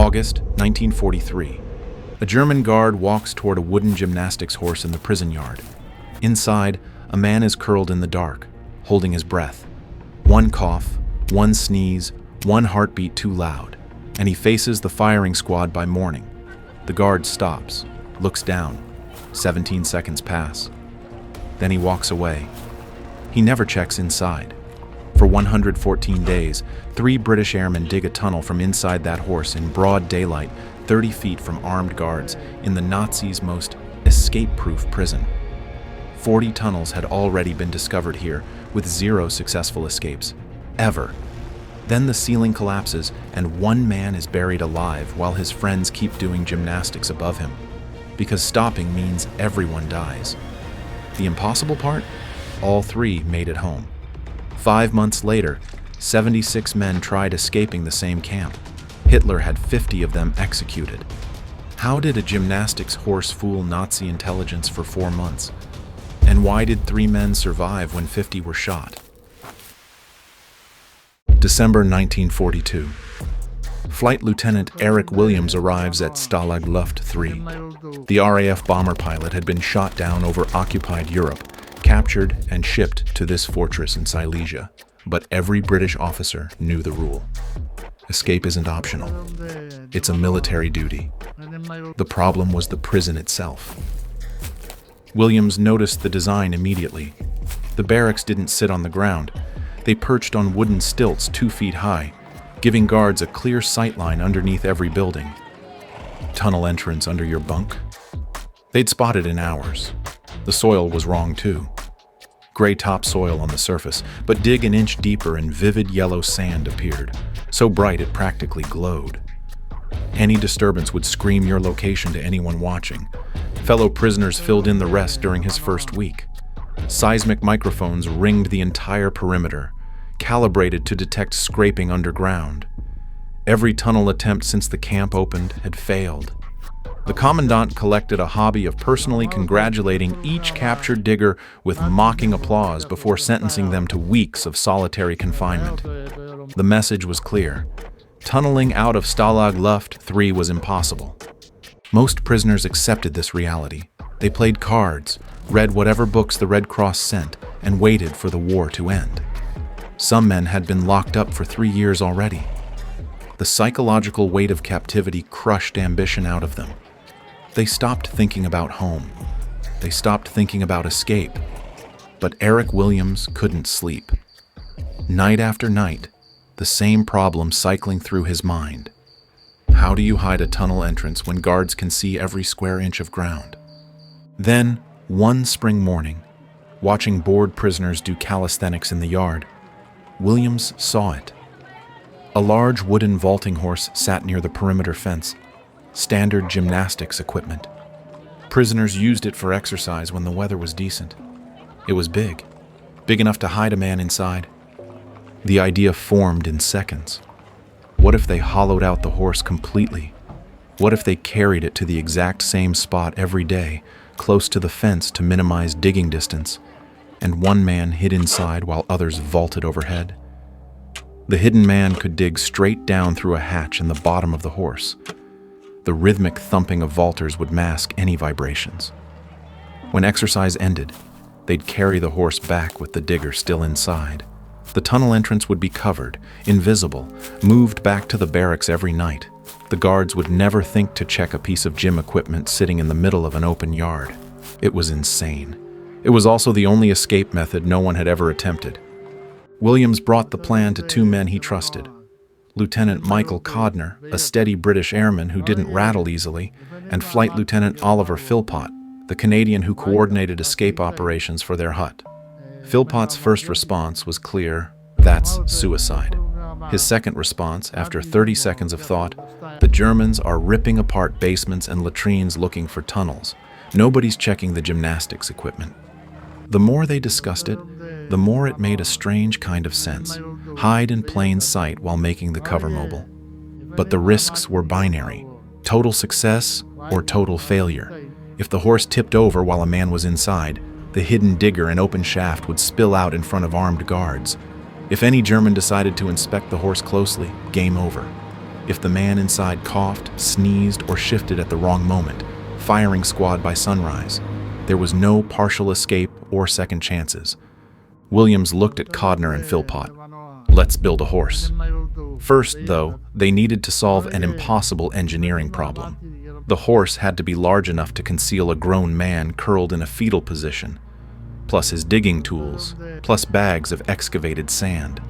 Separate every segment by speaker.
Speaker 1: August 1943. A German guard walks toward a wooden gymnastics horse in the prison yard. Inside, a man is curled in the dark, holding his breath. One cough, one sneeze, one heartbeat too loud, and he faces the firing squad by morning. The guard stops, looks down. 17 seconds pass. Then he walks away. He never checks inside. For 114 days, 3 British airmen dig a tunnel from inside that horse in broad daylight, 30 feet from armed guards, in the Nazis' most escape-proof prison. 40 tunnels had already been discovered here, with 0 successful escapes. Ever. Then the ceiling collapses, and one man is buried alive while his friends keep doing gymnastics above him. Because stopping means everyone dies. The impossible part? All 3 made it home. 5 months later, 76 men tried escaping the same camp. Hitler had 50 of them executed. How did a gymnastics horse fool Nazi intelligence for 4 months? And why did 3 men survive when 50 were shot? December 1942. Flight Lieutenant Eric Williams arrives at Stalag Luft III. The RAF bomber pilot had been shot down over occupied Europe, captured and shipped to this fortress in Silesia. But every British officer knew the rule. Escape isn't optional. It's a military duty. The problem was the prison itself. Williams noticed the design immediately. The barracks didn't sit on the ground. They perched on wooden stilts 2 feet high, giving guards a clear sightline underneath every building. Tunnel entrance under your bunk? They'd spot it in hours. The soil was wrong too. Gray topsoil on the surface, but dig an inch deeper and vivid yellow sand appeared, so bright it practically glowed. Any disturbance would scream your location to anyone watching. Fellow prisoners filled in the rest during his first week. Seismic microphones ringed the entire perimeter, calibrated to detect scraping underground. Every tunnel attempt since the camp opened had failed. The commandant collected a hobby of personally congratulating each captured digger with mocking applause before sentencing them to weeks of solitary confinement. The message was clear. Tunneling out of Stalag Luft III was impossible. Most prisoners accepted this reality. They played cards, read whatever books the Red Cross sent, and waited for the war to end. Some men had been locked up for 3 years already. The psychological weight of captivity crushed ambition out of them. They stopped thinking about home. They stopped thinking about escape. But Eric Williams couldn't sleep. Night after night, the same problem cycling through his mind. How do you hide a tunnel entrance when guards can see every square inch of ground? Then, one spring morning, watching bored prisoners do calisthenics in the yard, Williams saw it. A large wooden vaulting horse sat near the perimeter fence, standard gymnastics equipment. Prisoners used it for exercise when the weather was decent. It was big enough to hide a man inside. The idea formed in seconds. What if they hollowed out the horse completely? What if they carried it to the exact same spot every day, close to the fence to minimize digging distance, and one man hid inside while others vaulted overhead? The hidden man could dig straight down through a hatch in the bottom of the horse. The rhythmic thumping of vaulters would mask any vibrations. When exercise ended, they'd carry the horse back with the digger still inside. The tunnel entrance would be covered, invisible, moved back to the barracks every night. The guards would never think to check a piece of gym equipment sitting in the middle of an open yard. It was insane. It was also the only escape method no one had ever attempted. Williams brought the plan to 2 men he trusted. Lieutenant Michael Codner, a steady British airman who didn't rattle easily, and Flight Lieutenant Oliver Philpott, the Canadian who coordinated escape operations for their hut. Philpott's first response was clear: that's suicide. His second response, after 30 seconds of thought: the Germans are ripping apart basements and latrines looking for tunnels. Nobody's checking the gymnastics equipment. The more they discussed it, the more it made a strange kind of sense. Hide in plain sight while making the cover mobile. But the risks were binary: total success or total failure. If the horse tipped over while a man was inside, the hidden digger and open shaft would spill out in front of armed guards. If any German decided to inspect the horse closely, game over. If the man inside coughed, sneezed, or shifted at the wrong moment, firing squad by sunrise. There was no partial escape or second chances. Williams looked at Codner and Philpott. Let's build a horse. First, though, they needed to solve an impossible engineering problem. The horse had to be large enough to conceal a grown man curled in a fetal position, plus his digging tools, plus bags of excavated sand.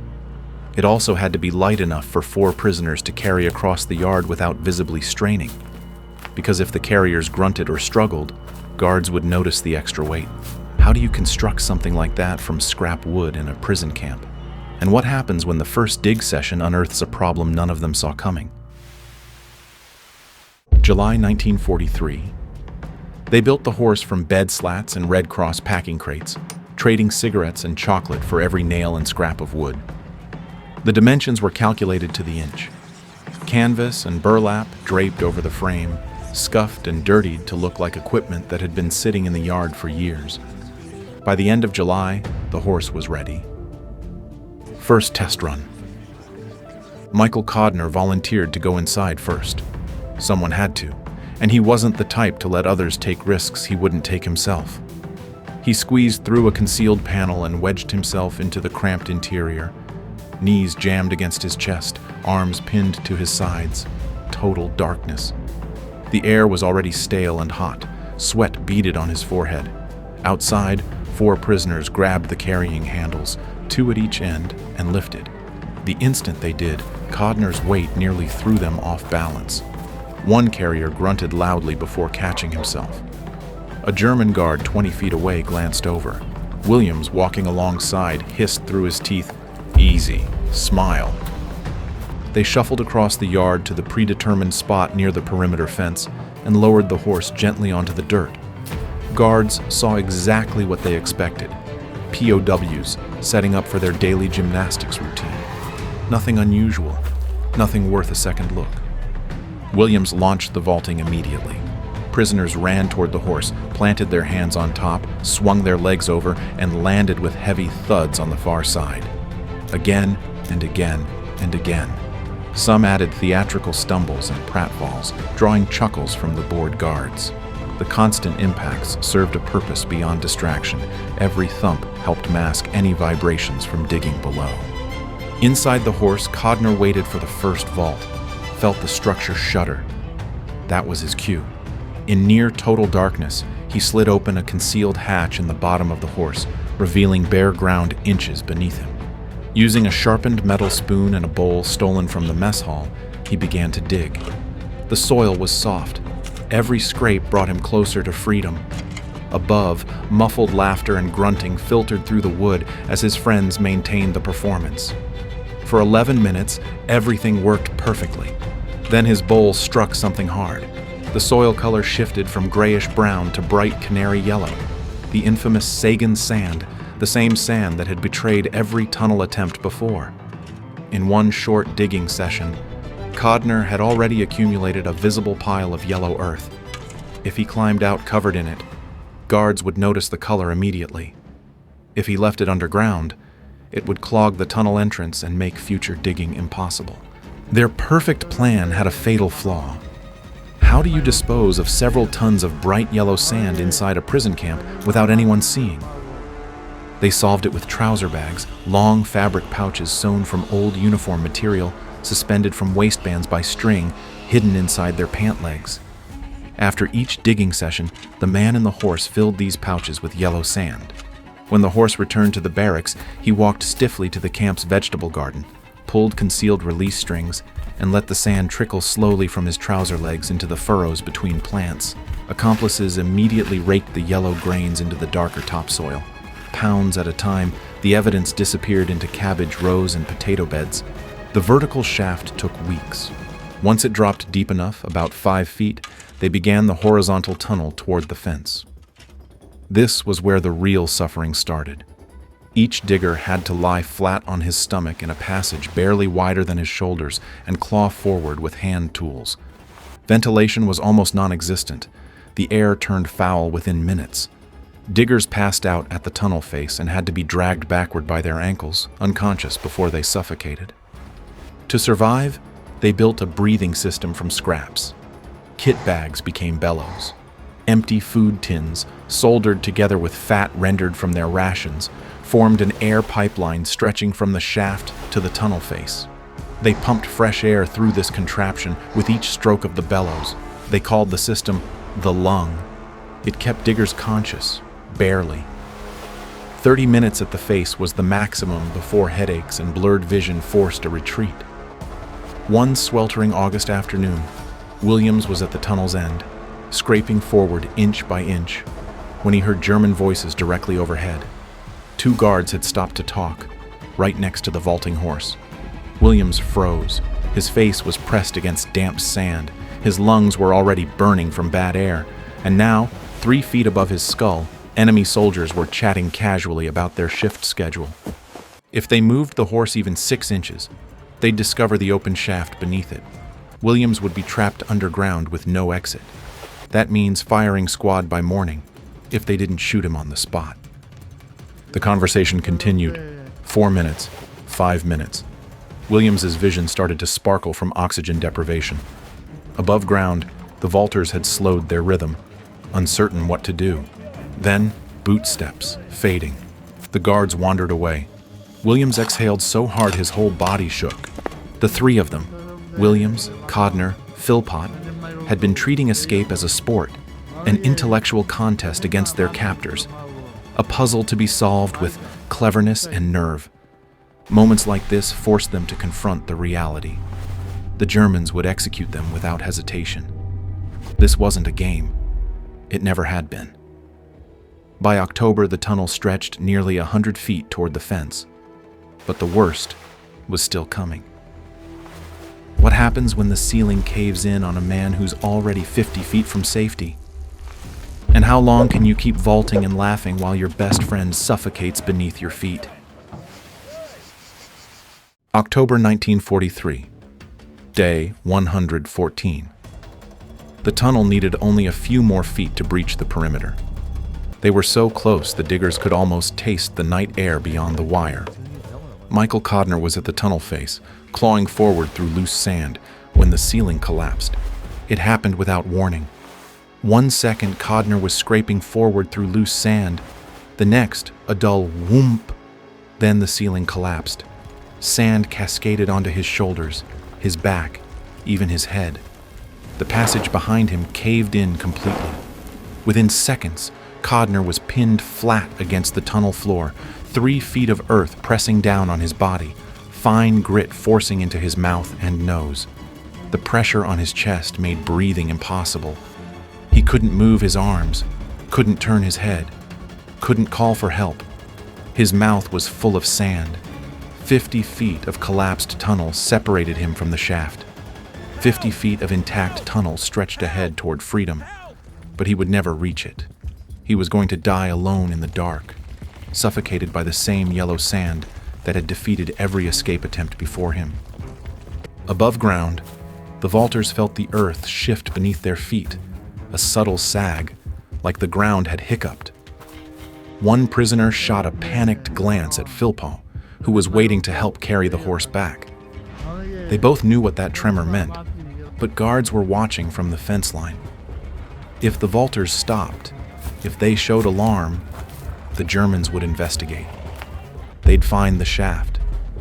Speaker 1: It also had to be light enough for 4 prisoners to carry across the yard without visibly straining, because if the carriers grunted or struggled, guards would notice the extra weight. How do you construct something like that from scrap wood in a prison camp? And what happens when the first dig session unearths a problem none of them saw coming? July 1943. They built the horse from bed slats and Red Cross packing crates, trading cigarettes and chocolate for every nail and scrap of wood. The dimensions were calculated to the inch. Canvas and burlap draped over the frame, scuffed and dirtied to look like equipment that had been sitting in the yard for years. By the end of July, the horse was ready. First test run. Michael Codner volunteered to go inside first. Someone had to, and he wasn't the type to let others take risks he wouldn't take himself. He squeezed through a concealed panel and wedged himself into the cramped interior. Knees jammed against his chest, arms pinned to his sides. Total darkness. The air was already stale and hot. Sweat beaded on his forehead. Outside, 4 prisoners grabbed the carrying handles, 2 at each end, and lifted. The instant they did, Codner's weight nearly threw them off balance. One carrier grunted loudly before catching himself. A German guard 20 feet away glanced over. Williams, walking alongside, hissed through his teeth, "Easy, smile." They shuffled across the yard to the predetermined spot near the perimeter fence and lowered the horse gently onto the dirt. Guards saw exactly what they expected. POWs setting up for their daily gymnastics routine. Nothing unusual, nothing worth a second look. Williams launched the vaulting immediately. Prisoners ran toward the horse, planted their hands on top, swung their legs over, and landed with heavy thuds on the far side. Again and again and again. Some added theatrical stumbles and pratfalls, drawing chuckles from the bored guards. The constant impacts served a purpose beyond distraction. Every thump helped mask any vibrations from digging below. Inside the horse, Codner waited for the first vault, felt the structure shudder. That was his cue. In near total darkness, he slid open a concealed hatch in the bottom of the horse, revealing bare ground inches beneath him. Using a sharpened metal spoon and a bowl stolen from the mess hall, he began to dig. The soil was soft. Every scrape brought him closer to freedom. Above, muffled laughter and grunting filtered through the wood as his friends maintained the performance. For 11 minutes, everything worked perfectly. Then his bowl struck something hard. The soil color shifted from grayish-brown to bright canary yellow. The infamous Sagan sand, the same sand that had betrayed every tunnel attempt before. In one short digging session, Codner had already accumulated a visible pile of yellow earth. If he climbed out covered in it, guards would notice the color immediately. If he left it underground, it would clog the tunnel entrance and make future digging impossible. Their perfect plan had a fatal flaw. How do you dispose of several tons of bright yellow sand inside a prison camp without anyone seeing? They solved it with trouser bags, long fabric pouches sewn from old uniform material, suspended from waistbands by string, hidden inside their pant legs. After each digging session, the man in the horse filled these pouches with yellow sand. When the horse returned to the barracks, he walked stiffly to the camp's vegetable garden, pulled concealed release strings, and let the sand trickle slowly from his trouser legs into the furrows between plants. Accomplices immediately raked the yellow grains into the darker topsoil. Pounds at a time, the evidence disappeared into cabbage rows and potato beds. The vertical shaft took weeks. Once it dropped deep enough, about 5 feet, they began the horizontal tunnel toward the fence. This was where the real suffering started. Each digger had to lie flat on his stomach in a passage barely wider than his shoulders and claw forward with hand tools. Ventilation was almost non-existent. The air turned foul within minutes. Diggers passed out at the tunnel face and had to be dragged backward by their ankles, unconscious before they suffocated. To survive, They built a breathing system from scraps. Kit bags became bellows. Empty food tins, soldered together with fat rendered from their rations, formed an air pipeline stretching from the shaft to the tunnel face. They pumped fresh air through this contraption with each stroke of the bellows. They called the system the lung. It kept diggers conscious, barely. 30 minutes at the face was the maximum before headaches and blurred vision forced a retreat. One sweltering August afternoon, Williams was at the tunnel's end, scraping forward inch by inch, when he heard German voices directly overhead. 2 guards had stopped to talk, right next to the vaulting horse. Williams froze. His face was pressed against damp sand. His lungs were already burning from bad air, and now, 3 feet above his skull, enemy soldiers were chatting casually about their shift schedule. If they moved the horse even 6 inches, they'd discover the open shaft beneath it. Williams would be trapped underground with no exit. That means firing squad by morning, if they didn't shoot him on the spot. The conversation continued. 4 minutes, 5 minutes. Williams's vision started to sparkle from oxygen deprivation. Above ground, the vaulters had slowed their rhythm, uncertain what to do. Then, boot steps, fading. The guards wandered away. Williams exhaled so hard his whole body shook. The 3 of them, Williams, Codner, Philpott, had been treating escape as a sport, an intellectual contest against their captors, a puzzle to be solved with cleverness and nerve. Moments like this forced them to confront the reality. The Germans would execute them without hesitation. This wasn't a game. It never had been. By October, the tunnel stretched nearly 100 feet toward the fence. But the worst was still coming. What happens when the ceiling caves in on a man who's already 50 feet from safety? And how long can you keep vaulting and laughing while your best friend suffocates beneath your feet? October 1943, day 114. The tunnel needed only a few more feet to breach the perimeter. They were so close the diggers could almost taste the night air beyond the wire. Michael Codner was at the tunnel face, clawing forward through loose sand, when the ceiling collapsed. It happened without warning. 1 second, Codner was scraping forward through loose sand. The next, a dull whoomp. Then the ceiling collapsed. Sand cascaded onto his shoulders, his back, even his head. The passage behind him caved in completely. Within seconds, Codner was pinned flat against the tunnel floor, 3 feet of earth pressing down on his body, fine grit forcing into his mouth and nose. The pressure on his chest made breathing impossible. He couldn't move his arms, couldn't turn his head, couldn't call for help. His mouth was full of sand. 50 feet of collapsed tunnel separated him from the shaft. 50 feet of intact tunnel stretched ahead toward freedom, but he would never reach it. He was going to die alone in the dark, suffocated by the same yellow sand that had defeated every escape attempt before him. Above ground, the vaulters felt the earth shift beneath their feet, a subtle sag, like the ground had hiccuped. One prisoner shot a panicked glance at Philpott, who was waiting to help carry the horse back. They both knew what that tremor meant, but guards were watching from the fence line. If the vaulters stopped, if they showed alarm, the Germans would investigate. They'd find the shaft.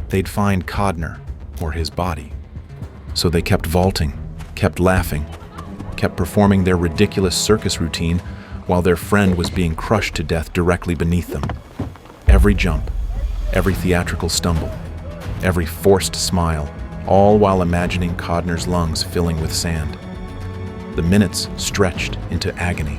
Speaker 1: They'd find Codner, or his body. So they kept vaulting, kept laughing, kept performing their ridiculous circus routine while their friend was being crushed to death directly beneath them. Every jump, every theatrical stumble, every forced smile, all while imagining Codner's lungs filling with sand. The minutes stretched into agony.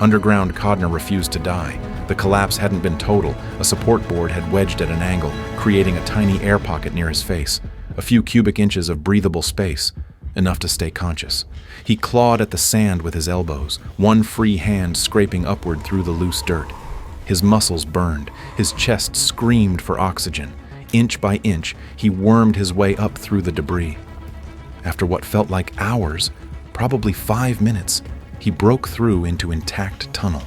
Speaker 1: Underground, Codner refused to die. The collapse hadn't been total. A support board had wedged at an angle, creating a tiny air pocket near his face, a few cubic inches of breathable space, enough to stay conscious. He clawed at the sand with his elbows, one free hand scraping upward through the loose dirt. His muscles burned. His chest screamed for oxygen. Inch by inch, he wormed his way up through the debris. After what felt like hours, probably 5 minutes, he broke through into intact tunnel.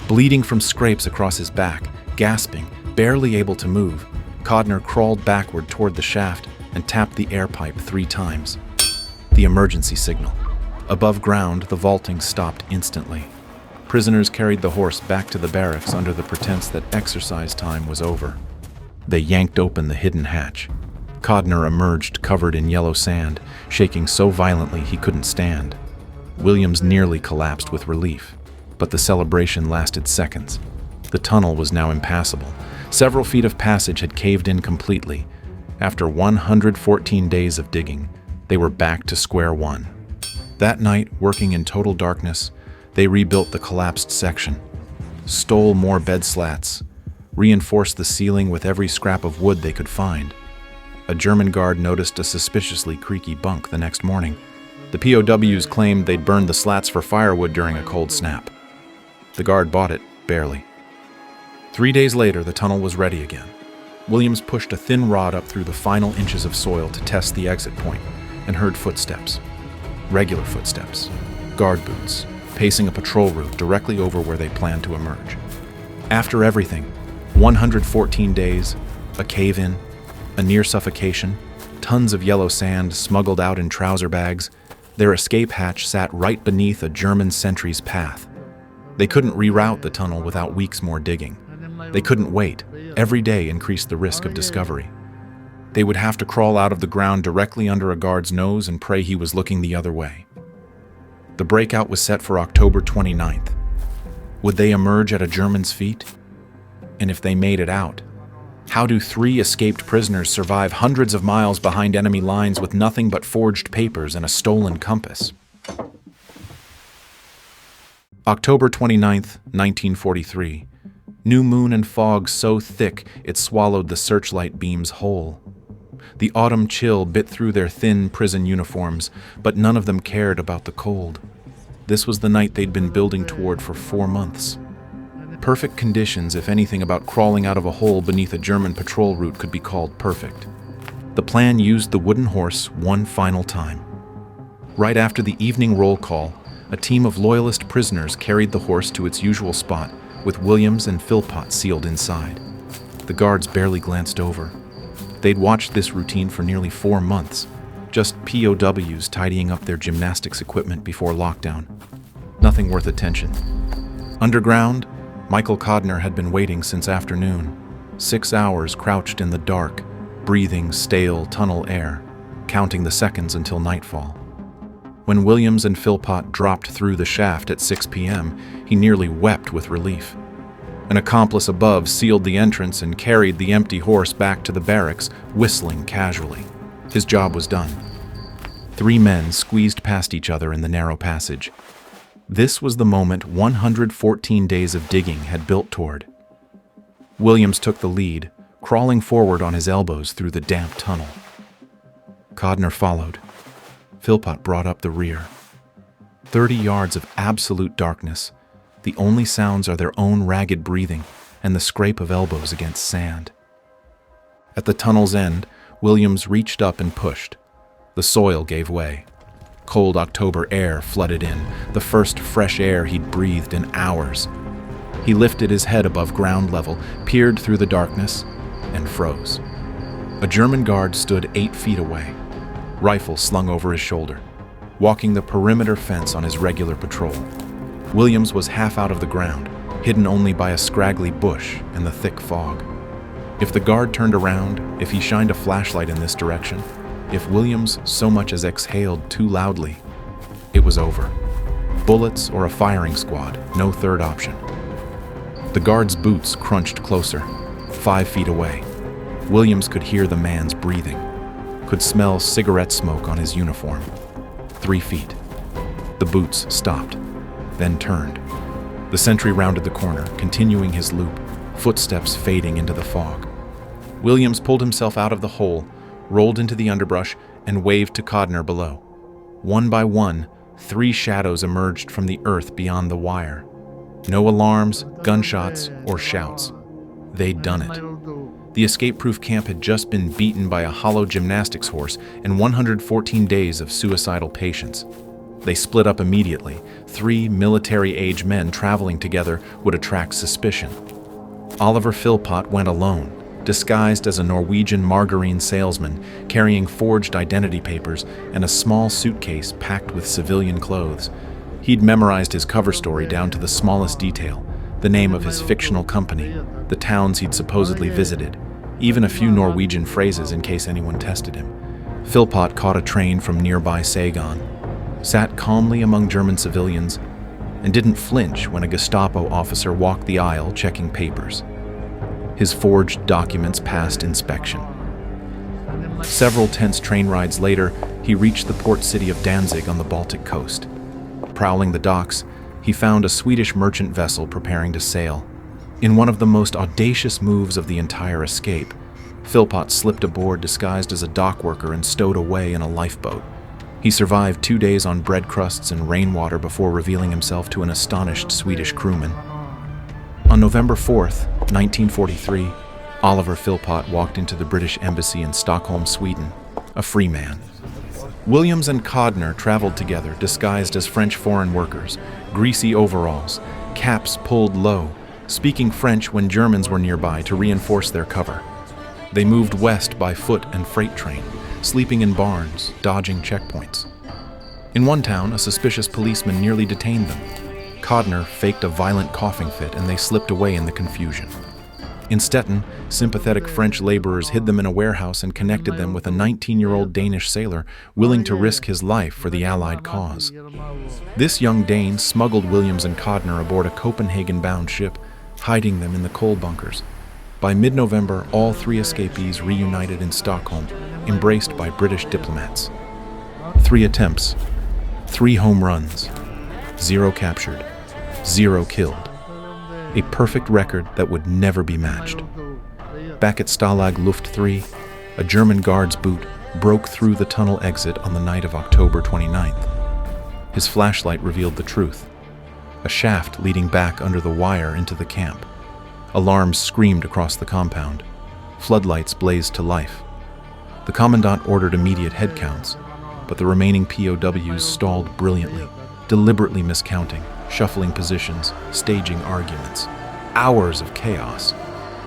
Speaker 1: Bleeding from scrapes across his back, gasping, barely able to move, Codner crawled backward toward the shaft and tapped the air pipe 3 times. The emergency signal. Above ground, the vaulting stopped instantly. Prisoners carried the horse back to the barracks under the pretense that exercise time was over. They yanked open the hidden hatch. Codner emerged covered in yellow sand, shaking so violently he couldn't stand. Williams nearly collapsed with relief, but the celebration lasted seconds. The tunnel was now impassable. Several feet of passage had caved in completely. After 114 days of digging, they were back to square one. That night, working in total darkness, they rebuilt the collapsed section, stole more bed slats, reinforced the ceiling with every scrap of wood they could find. A German guard noticed a suspiciously creaky bunk the next morning. The POWs claimed they'd burned the slats for firewood during a cold snap. The guard bought it, barely. 3 days later, the tunnel was ready again. Williams pushed a thin rod up through the final inches of soil to test the exit point and heard footsteps. Regular footsteps. Guard boots, pacing a patrol route directly over where they planned to emerge. After everything, 114 days, a cave-in, a near suffocation, tons of yellow sand smuggled out in trouser bags, their escape hatch sat right beneath a German sentry's path. They couldn't reroute the tunnel without weeks more digging. They couldn't wait. Every day increased the risk of discovery. They would have to crawl out of the ground directly under a guard's nose and pray he was looking the other way. The breakout was set for October 29th. Would they emerge at a German's feet? And if they made it out, how do 3 escaped prisoners survive hundreds of miles behind enemy lines with nothing but forged papers and a stolen compass? October 29th, 1943. New moon and fog so thick it swallowed the searchlight beams whole. The autumn chill bit through their thin prison uniforms, but none of them cared about the cold. This was the night they'd been building toward for 4 months. Perfect conditions, if anything about crawling out of a hole beneath a German patrol route could be called perfect. The plan used the wooden horse one final time. Right after the evening roll call, a team of loyalist prisoners carried the horse to its usual spot, with Williams and Philpott sealed inside. The guards barely glanced over. They'd watched this routine for nearly 4 months, just POWs tidying up their gymnastics equipment before lockdown. Nothing worth attention. Underground, Michael Codner had been waiting since afternoon. 6 hours crouched in the dark, breathing stale tunnel air, counting the seconds until nightfall. When Williams and Philpott dropped through the shaft at 6 p.m., he nearly wept with relief. An accomplice above sealed the entrance and carried the empty horse back to the barracks, whistling casually. His job was done. 3 men squeezed past each other in the narrow passage. This was the moment 114 days of digging had built toward. Williams took the lead, crawling forward on his elbows through the damp tunnel. Codner followed. Philpott brought up the rear. 30 yards of absolute darkness. The only sounds are their own ragged breathing and the scrape of elbows against sand. At the tunnel's end, Williams reached up and pushed. The soil gave way. Cold October air flooded in, the first fresh air he'd breathed in hours. He lifted his head above ground level, peered through the darkness, and froze. A German guard stood 8 feet away, rifle slung over his shoulder, walking the perimeter fence on his regular patrol. Williams was half out of the ground, hidden only by a scraggly bush and the thick fog. If the guard turned around, if he shined a flashlight in this direction, if Williams so much as exhaled too loudly, it was over. Bullets or a firing squad, no third option. The guard's boots crunched closer, 5 feet away. Williams could hear the man's breathing, could smell cigarette smoke on his uniform. 3 feet. The boots stopped, then turned. The sentry rounded the corner, continuing his loop, footsteps fading into the fog. Williams pulled himself out of the hole, rolled into the underbrush, and waved to Codner below. One by one, 3 shadows emerged from the earth beyond the wire. No alarms, gunshots, or shouts. They'd done it. The escape-proof camp had just been beaten by a hollow gymnastics horse and 114 days of suicidal patience. They split up immediately. 3 military-age men traveling together would attract suspicion. Oliver Philpott went alone, disguised as a Norwegian margarine salesman carrying forged identity papers and a small suitcase packed with civilian clothes. He'd memorized his cover story down to the smallest detail, the name of his fictional company, the towns he'd supposedly visited, even a few Norwegian phrases in case anyone tested him. Philpott caught a train from nearby Saigon, sat calmly among German civilians, and didn't flinch when a Gestapo officer walked the aisle checking papers. His forged documents passed inspection. Several tense train rides later, he reached the port city of Danzig on the Baltic coast. Prowling the docks, he found a Swedish merchant vessel preparing to sail. In one of the most audacious moves of the entire escape, Philpott slipped aboard disguised as a dock worker and stowed away in a lifeboat. He survived 2 days on bread crusts and rainwater before revealing himself to an astonished Swedish crewman. On November 4th, 1943, Oliver Philpott walked into the British Embassy in Stockholm, Sweden, a free man. Williams and Codner traveled together disguised as French foreign workers, greasy overalls, caps pulled low, speaking French when Germans were nearby to reinforce their cover. They moved west by foot and freight train, sleeping in barns, dodging checkpoints. In one town, a suspicious policeman nearly detained them. Codner faked a violent coughing fit and they slipped away in the confusion. In Stettin, sympathetic French laborers hid them in a warehouse and connected them with a 19-year-old Danish sailor willing to risk his life for the Allied cause. This young Dane smuggled Williams and Codner aboard a Copenhagen-bound ship, hiding them in the coal bunkers. By mid-November, all 3 escapees reunited in Stockholm, embraced by British diplomats. 3 attempts, 3 home runs, 0 captured, 0 killed. A perfect record that would never be matched. Back at Stalag Luft III, a German guard's boot broke through the tunnel exit on the night of October 29th. His flashlight revealed the truth. A shaft leading back under the wire into the camp. Alarms screamed across the compound. Floodlights blazed to life. The commandant ordered immediate head counts, but the remaining POWs stalled brilliantly, deliberately miscounting, shuffling positions, staging arguments. Hours of chaos.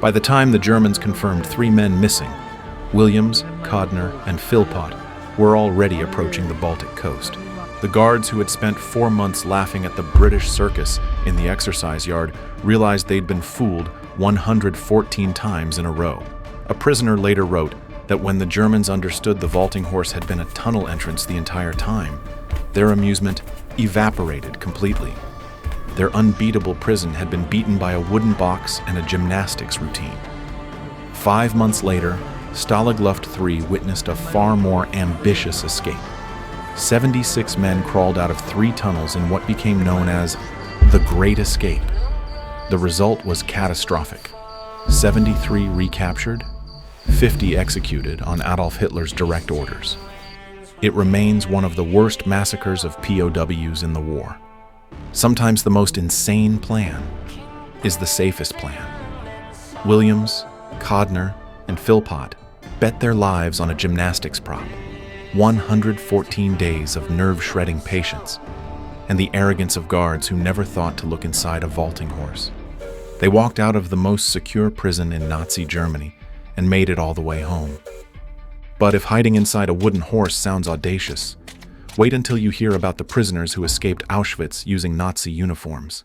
Speaker 1: By the time the Germans confirmed 3 men missing, Williams, Codner, and Philpott were already approaching the Baltic coast. The guards who had spent 4 months laughing at the British circus in the exercise yard realized they'd been fooled 114 times in a row. A prisoner later wrote that when the Germans understood the vaulting horse had been a tunnel entrance the entire time, their amusement evaporated completely. Their unbeatable prison had been beaten by a wooden box and a gymnastics routine. 5 months later, Stalag Luft III witnessed a far more ambitious escape. 76 men crawled out of 3 tunnels in what became known as the Great Escape. The result was catastrophic. 73 recaptured, 50 executed on Adolf Hitler's direct orders. It remains one of the worst massacres of POWs in the war. Sometimes the most insane plan is the safest plan. Williams, Codner, and Philpott bet their lives on a gymnastics prop, 114 days of nerve-shredding patience, and the arrogance of guards who never thought to look inside a vaulting horse. They walked out of the most secure prison in Nazi Germany and made it all the way home. But if hiding inside a wooden horse sounds audacious, wait until you hear about the prisoners who escaped Auschwitz using Nazi uniforms.